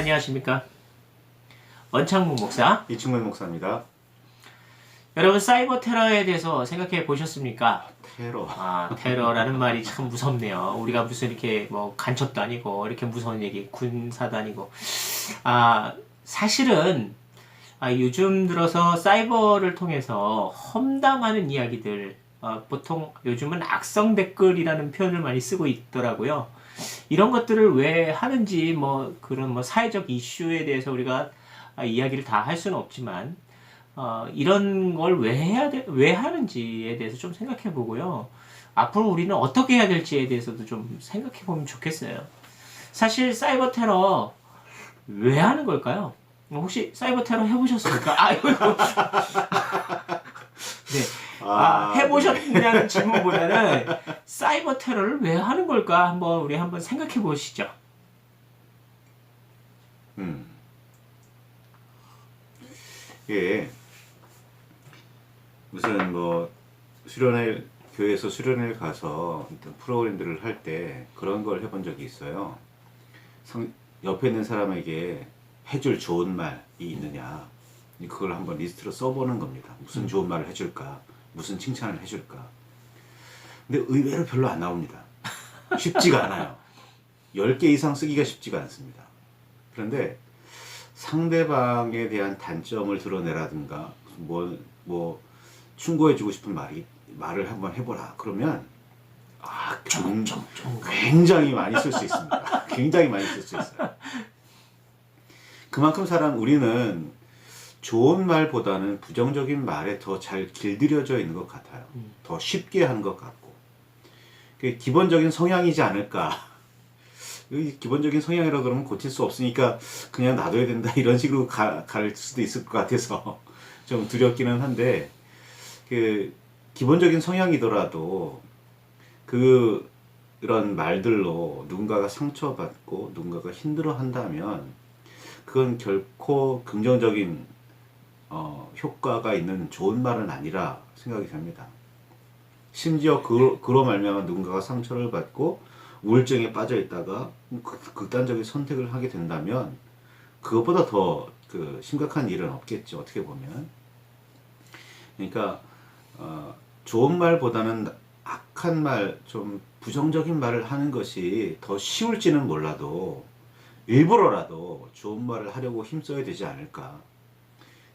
안녕하십니까. 원창문 목사. 이충문 목사입니다. 여러분, 사이버 테러에 대해서 생각해 보셨습니까? 테러. 테러라는 말이 참 무섭네요. 우리가 무슨 이렇게 뭐 간첩도 아니고 이렇게 무서운 얘기, 군사도 아니고. 사실은 요즘 들어서 사이버를 통해서 험담하는 이야기들, 보통 요즘은 악성 댓글이라는 표현을 많이 쓰고 있더라고요. 이런 것들을 왜 하는지, 그런 사회적 이슈에 대해서 우리가 이야기를 다 할 수는 없지만, 이런 걸 왜 하는지에 대해서 좀 생각해 보고요. 앞으로 우리는 어떻게 해야 될지에 대해서도 좀 생각해 보면 좋겠어요. 사실 사이버 테러 왜 하는 걸까요? 혹시 사이버 테러 해보셨습니까? 네. 해보셨냐는 질문보다는 사이버 테러를 왜 하는 걸까? 우리 한번 생각해 보시죠. 예. 우선 교회에서 수련회를 가서 프로그램들을 할 때 그런 걸 해본 적이 있어요. 옆에 있는 사람에게 해줄 좋은 말이 있느냐, 그걸 한번 리스트로 써보는 겁니다. 무슨 좋은 말을 해줄까, 무슨 칭찬을 해줄까. 근데 의외로 별로 안 나옵니다. 쉽지가 않아요. 10개 이상 쓰기가 쉽지가 않습니다. 그런데 상대방에 대한 단점을 드러내라든가, 충고해주고 싶은 말을 한번 해보라. 그러면, 굉장히 많이 쓸 수 있습니다. 굉장히 많이 쓸 수 있어요. 그만큼 우리는 좋은 말보다는 부정적인 말에 더 잘 길들여져 있는 것 같아요. 더 쉽게 하는 것 같고. 그게 기본적인 성향이지 않을까. 기본적인 성향이라 그러면 고칠 수 없으니까 그냥 놔둬야 된다, 이런 식으로 갈 수도 있을 것 같아서 좀 두렵기는 한데, 기본적인 성향이더라도 그런 말들로 누군가가 상처받고 누군가가 힘들어한다면 그건 결코 긍정적인 효과가 있는 좋은 말은 아니라 생각이 됩니다. 심지어 그로 말미암아 누군가가 상처를 받고 우울증에 빠져 있다가 극단적인 선택을 하게 된다면 그것보다 더 심각한 일은 없겠죠, 어떻게 보면. 그러니까 좋은 말보다는 악한 말, 좀 부정적인 말을 하는 것이 더 쉬울지는 몰라도 일부러라도 좋은 말을 하려고 힘써야 되지 않을까.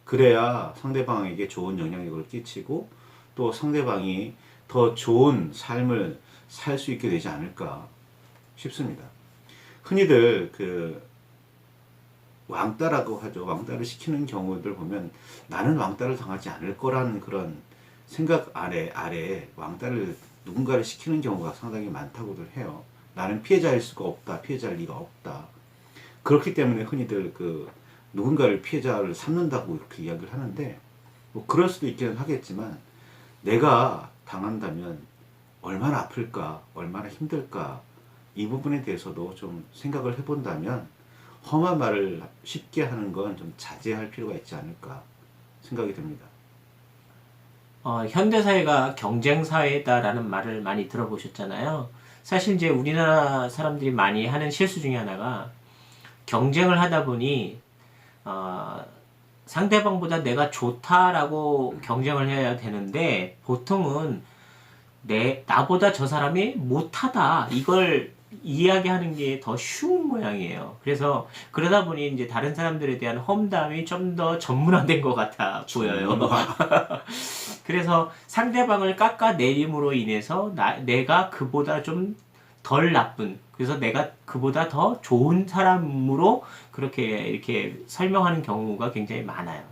그래야 상대방에게 좋은 영향력을 끼치고 또 상대방이 더 좋은 삶을 살 수 있게 되지 않을까 싶습니다. 흔히들 왕따라고 하죠. 왕따를 시키는 경우들 보면 나는 왕따를 당하지 않을 거라는 그런 생각 아래 왕따를 누군가를 시키는 경우가 상당히 많다고들 해요. 나는 피해자일 수가 없다, 피해자일 리가 없다. 그렇기 때문에 흔히들 누군가를 피해자를 삼는다고 이렇게 이야기를 하는데, 그럴 수도 있기는 하겠지만 내가 당한다면 얼마나 아플까, 얼마나 힘들까, 이 부분에 대해서도 좀 생각을 해본다면 험한 말을 쉽게 하는 건 좀 자제할 필요가 있지 않을까 생각이 듭니다. 현대사회가 경쟁사회다라는 말을 많이 들어보셨잖아요. 사실 이제 우리나라 사람들이 많이 하는 실수 중에 하나가, 경쟁을 하다 보니 상대방보다 내가 좋다라고 경쟁을 해야 되는데, 보통은 나보다 저 사람이 못하다, 이걸 이야기하는 게 더 쉬운 모양이에요. 그래서 그러다 보니 이제 다른 사람들에 대한 험담이 좀 더 전문화된 것 같아 보여요. 그래서 상대방을 깎아내림으로 인해서 내가 그보다 좀 덜 나쁜, 그래서 내가 그보다 더 좋은 사람으로 그렇게 이렇게 설명하는 경우가 굉장히 많아요.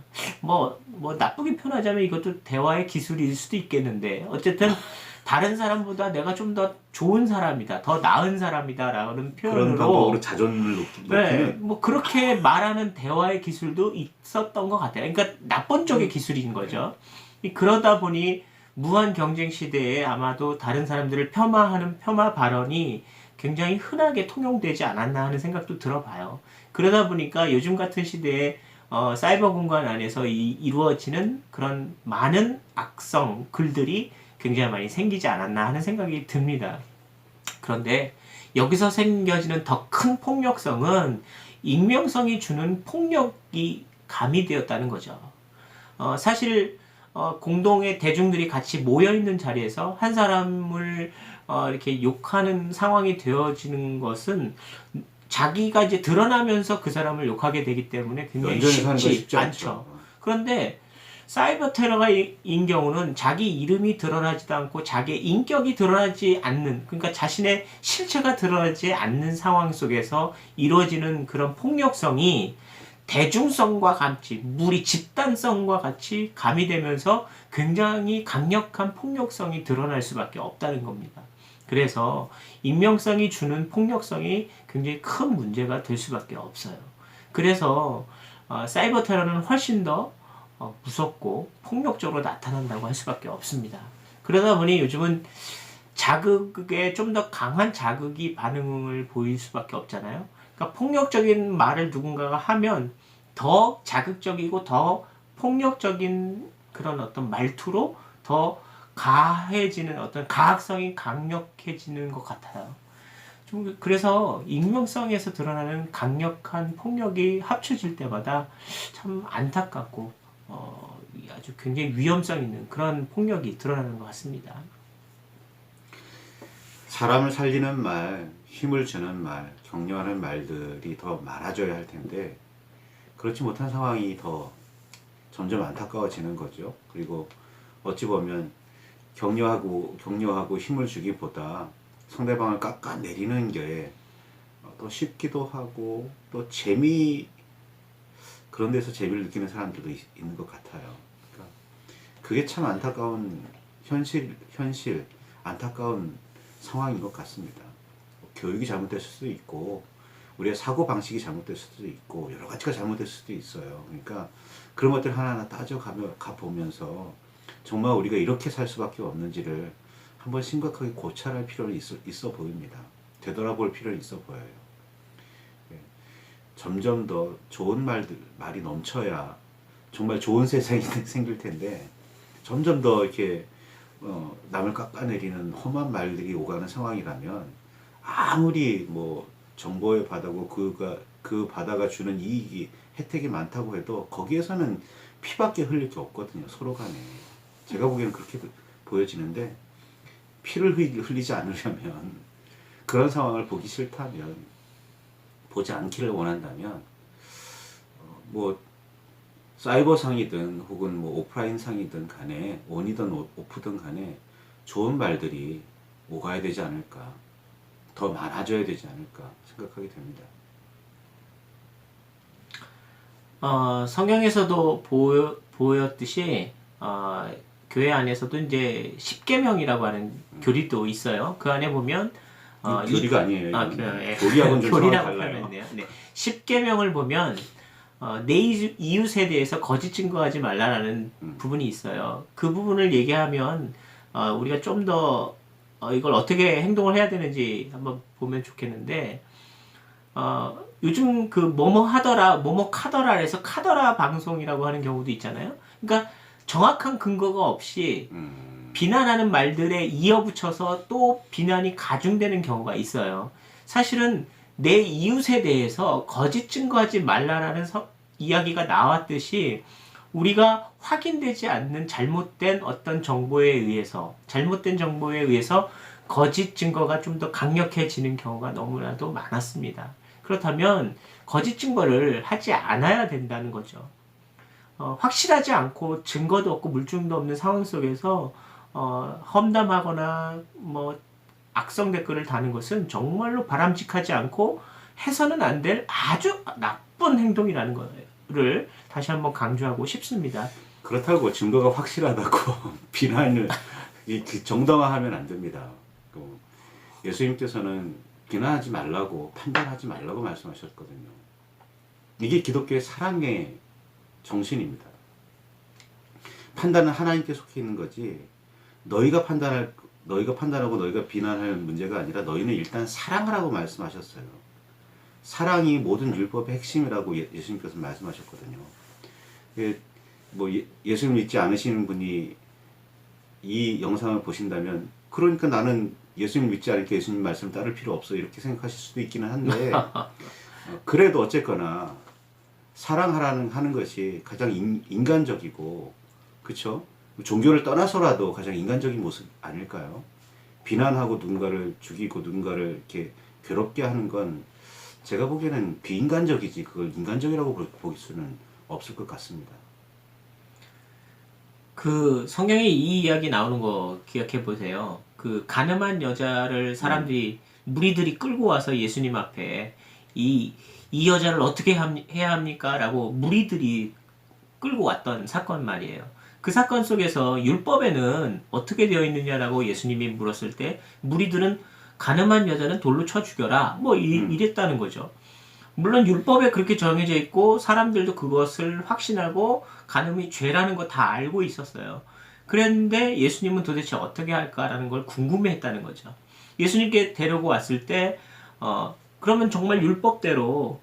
나쁘게 표현하자면 이것도 대화의 기술일 수도 있겠는데, 어쨌든 다른 사람보다 내가 좀 더 좋은 사람이다, 더 나은 사람이다 라는 표현으로, 그런 방법으로 자존을 높이는, 그렇게 말하는 대화의 기술도 있었던 것 같아요. 그러니까 나쁜 쪽의 기술인 거죠. 그러다 보니 무한 경쟁 시대에 아마도 다른 사람들을 폄하하는 폄하 발언이 굉장히 흔하게 통용되지 않았나 하는 생각도 들어봐요. 그러다 보니까 요즘 같은 시대에 사이버 공간 안에서 이루어지는 그런 많은 악성 글들이 굉장히 많이 생기지 않았나 하는 생각이 듭니다. 그런데 여기서 생겨지는 더 큰 폭력성은 익명성이 주는 폭력이 가미되었다는 거죠. 사실 공동의 대중들이 같이 모여 있는 자리에서 한 사람을 이렇게 욕하는 상황이 되어지는 것은 자기가 이제 드러나면서 그 사람을 욕하게 되기 때문에 굉장히 연전히 사는 거 쉽지 쉽지 않죠. 않죠. 그런데 사이버 테러가인 경우는 자기 이름이 드러나지도 않고 자기의 인격이 드러나지 않는, 그러니까 자신의 실체가 드러나지 않는 상황 속에서 이루어지는 그런 폭력성이 대중성과 같이, 무리 집단성과 같이 가미되면서 굉장히 강력한 폭력성이 드러날 수밖에 없다는 겁니다. 그래서 익명성이 주는 폭력성이 굉장히 큰 문제가 될 수밖에 없어요. 그래서 사이버 테러는 훨씬 더 무섭고 폭력적으로 나타난다고 할 수밖에 없습니다. 그러다 보니 요즘은 자극에 좀 더 강한 자극이 반응을 보일 수밖에 없잖아요. 그러니까 폭력적인 말을 누군가가 하면 더 자극적이고 더 폭력적인 그런 어떤 말투로 더 가해지는 어떤 가학성이 강력해지는 것 같아요. 좀 그래서 익명성에서 드러나는 강력한 폭력이 합쳐질 때마다 참 안타깝고 아주 굉장히 위험성 있는 그런 폭력이 드러나는 것 같습니다. 사람을 살리는 말, 힘을 주는 말, 격려하는 말들이 더 많아져야 할 텐데 그렇지 못한 상황이 더 점점 안타까워지는 거죠. 그리고 어찌 보면 격려하고 힘을 주기보다 상대방을 깎아내리는 게 더 쉽기도 하고 또 그런 데서 재미를 느끼는 사람들도 있는 것 같아요. 그러니까 그게 참 안타까운 현실, 안타까운 상황인 것 같습니다. 교육이 잘못됐을 수도 있고 우리의 사고방식이 잘못됐을 수도 있고 여러 가지가 잘못됐을 수도 있어요. 그러니까 그런 것들 하나하나 가보면서 정말 우리가 이렇게 살 수밖에 없는지를 한번 심각하게 고찰할 필요는 있어 보입니다. 되돌아볼 필요는 있어 보여요. 예. 점점 더 좋은 말이 넘쳐야 정말 좋은 세상이 생길 텐데 점점 더 이렇게 남을 깎아내리는 험한 말들이 오가는 상황이라면 아무리 뭐 정보의 바다고 그 바다가 주는 혜택이 많다고 해도 거기에서는 피밖에 흘릴 게 없거든요. 서로 간에. 제가 보기에는 그렇게 보여지는데 피를 흘리지 않으려면 그런 상황을 보기 싫다면 보지 않기를 원한다면 뭐 사이버상이든 혹은 뭐 오프라인상이든 간에 온이든 오프든 간에 좋은 말들이 오가야 되지 않을까, 더 많아져야 되지 않을까 생각하게 됩니다. 성경에서도 보였듯이 교회 안에서도 이제 십계명이라고 하는 교리도 있어요. 그 안에 보면 교리가 아니에요. 네. 교리하고는 좀 상황이 교리라고 달라요. 표현했네요. 네. 십계명을 보면 내 이웃에 대해서 거짓 증거하지 말라라는 부분이 있어요. 그 부분을 얘기하면 우리가 좀 더 이걸 어떻게 행동을 해야 되는지 한번 보면 좋겠는데 요즘 그 뭐뭐 하더라, 뭐뭐 카더라 해서 카더라 방송이라고 하는 경우도 있잖아요. 그러니까 정확한 근거가 없이 비난하는 말들에 이어붙여서 또 비난이 가중되는 경우가 있어요. 사실은 내 이웃에 대해서 거짓 증거하지 말라라는 이야기가 나왔듯이 우리가 확인되지 않는 잘못된 정보에 의해서 거짓 증거가 좀 더 강력해지는 경우가 너무나도 많았습니다. 그렇다면 거짓 증거를 하지 않아야 된다는 거죠. 확실하지 않고 증거도 없고 물증도 없는 상황 속에서 험담하거나 뭐 악성 댓글을 다는 것은 정말로 바람직하지 않고 해서는 안 될 아주 나쁜 행동이라는 거를 다시 한번 강조하고 싶습니다. 그렇다고 증거가 확실하다고 비난을 정당화하면 안 됩니다. 예수님께서는 비난하지 말라고, 판단하지 말라고 말씀하셨거든요. 이게 기독교의 사랑의 정신입니다. 판단은 하나님께 속해 있는 거지 너희가 판단하고 너희가 비난할 문제가 아니라 너희는 일단 사랑하라고 말씀하셨어요. 사랑이 모든 율법의 핵심이라고 예수님께서 말씀하셨거든요. 예수님 믿지 않으시는 분이 이 영상을 보신다면 그러니까 나는 예수님 믿지 않으니까 예수님 말씀 따를 필요 없어 이렇게 생각하실 수도 있기는 한데 그래도 어쨌거나 사랑하라는 하는 것이 가장 인간적이고, 그쵸? 종교를 떠나서라도 가장 인간적인 모습 아닐까요? 비난하고 누군가를 죽이고 누군가를 이렇게 괴롭게 하는 건 제가 보기에는 비인간적이지 그걸 인간적이라고 볼 수는 없을 것 같습니다. 그 성경에 이 이야기 나오는 거 기억해 보세요. 그 가늠한 여자를 사람들이 무리들이 끌고 와서 예수님 앞에 이 여자를 어떻게 해야 합니까? 라고 무리들이 끌고 왔던 사건 말이에요. 그 사건 속에서 율법에는 어떻게 되어 있느냐라고 예수님이 물었을 때 무리들은 가늠한 여자는 돌로 쳐 죽여라 뭐 이랬다는 거죠. 물론 율법에 그렇게 정해져 있고 사람들도 그것을 확신하고 간음이 죄라는 거 다 알고 있었어요. 그랬는데 예수님은 도대체 어떻게 할까라는 걸 궁금해했다는 거죠. 예수님께 데리고 왔을 때 그러면 정말 율법대로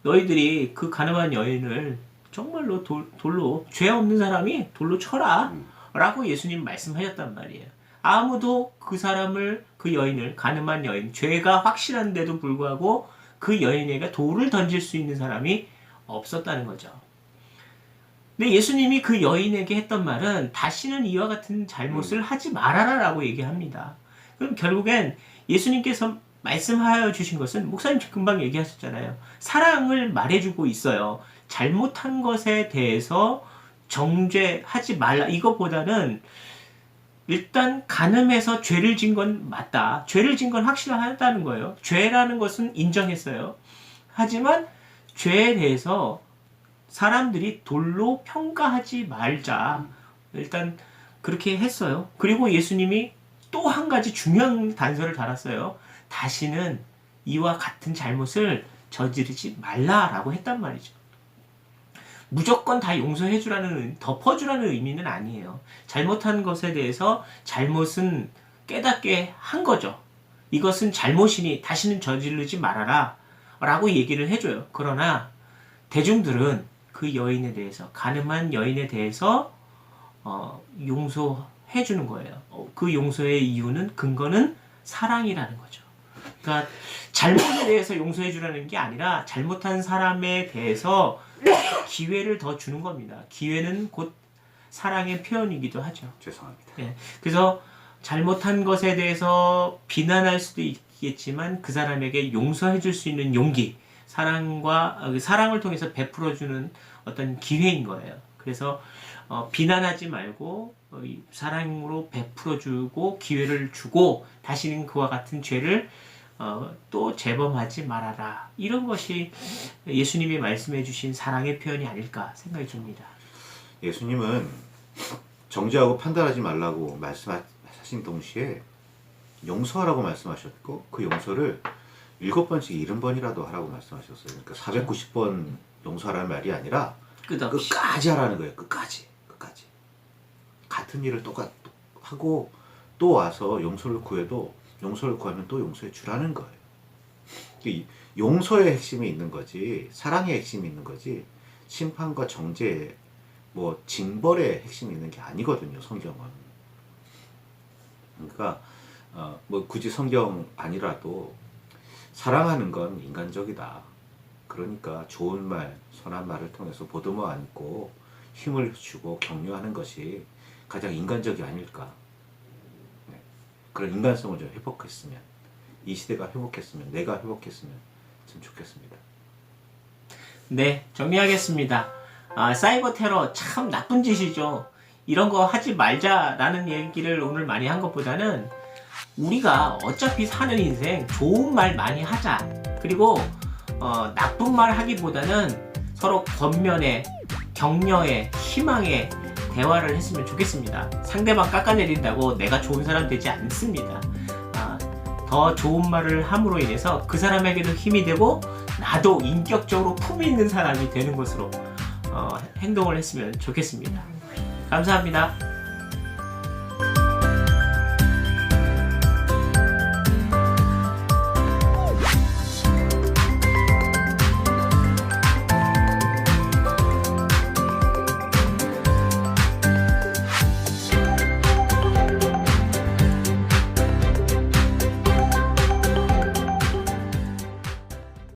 너희들이 그 가늠한 여인을 정말로 돌로 죄 없는 사람이 돌로 쳐라 라고 예수님 말씀하셨단 말이에요. 아무도 그 사람을 그 여인을 가늠한 여인 죄가 확실한데도 불구하고 그 여인에게 돌을 던질 수 있는 사람이 없었다는 거죠. 근데 예수님이 그 여인에게 했던 말은 다시는 이와 같은 잘못을 하지 말아라 라고 얘기합니다. 그럼 결국엔 예수님께서 말씀하여 주신 것은 목사님 금방 얘기하셨잖아요. 사랑을 말해주고 있어요. 잘못한 것에 대해서 정죄하지 말라. 이것보다는 일단 간음해서 죄를 진 건 맞다. 죄를 진 건 확실하다는 거예요. 죄라는 것은 인정했어요. 하지만 죄에 대해서 사람들이 돌로 평가하지 말자. 일단 그렇게 했어요. 그리고 예수님이 또 한 가지 중요한 단서를 달았어요. 다시는 이와 같은 잘못을 저지르지 말라라고 했단 말이죠. 무조건 다 용서해주라는, 덮어주라는 의미는 아니에요. 잘못한 것에 대해서 잘못은 깨닫게 한 거죠. 이것은 잘못이니 다시는 저지르지 말아라 라고 얘기를 해줘요. 그러나 대중들은 그 여인에 대해서, 가늠한 여인에 대해서 용서해주는 거예요. 그 용서의 이유는, 근거는 사랑이라는 거죠. 그러니까 잘못에 대해서 용서해주라는 게 아니라 잘못한 사람에 대해서 기회를 더 주는 겁니다. 기회는 곧 사랑의 표현이기도 하죠. 죄송합니다. 네. 그래서 잘못한 것에 대해서 비난할 수도 있겠지만 그 사람에게 용서해줄 수 있는 용기, 사랑을 통해서 베풀어주는 어떤 기회인 거예요. 그래서 비난하지 말고 사랑으로 베풀어주고 기회를 주고 다시는 그와 같은 죄를 또 재범하지 말아라. 이런 것이 예수님이 말씀해 주신 사랑의 표현이 아닐까 생각이 듭니다. 예수님은 정죄하고 판단하지 말라고 말씀하신 동시에 용서하라고 말씀하셨고 그 용서를 7번씩 70번이라도 하라고 말씀하셨어요. 그러니까 490번 용서하라는 말이 아니라 끝없이. 끝까지 하라는 거예요. 끝까지. 같은 일을 하고 또 와서 용서를 구해도 용서를 구하면 또 용서해 주라는 거예요. 이 용서의 핵심이 있는 거지, 사랑의 핵심이 있는 거지, 심판과 정죄, 뭐 징벌의 핵심이 있는 게 아니거든요. 성경은. 그러니까 뭐 굳이 성경 아니라도 사랑하는 건 인간적이다. 그러니까 좋은 말, 선한 말을 통해서 보듬어 안고 힘을 주고 격려하는 것이 가장 인간적이 아닐까. 네. 그런 인간성을 좀 회복했으면, 이 시대가 회복했으면, 내가 회복했으면 참 좋겠습니다. 네, 정리하겠습니다. 사이버 테러 참 나쁜 짓이죠. 이런 거 하지 말자라는 얘기를 오늘 많이 한 것보다는 우리가 어차피 사는 인생 좋은 말 많이 하자. 그리고 나쁜 말 하기보다는 서로 권면에, 격려에, 희망에 대화를 했으면 좋겠습니다. 상대방 깎아내린다고 내가 좋은 사람 되지 않습니다. 더 좋은 말을 함으로 인해서 그 사람에게도 힘이 되고 나도 인격적으로 품위 있는 사람이 되는 것으로 행동을 했으면 좋겠습니다. 감사합니다.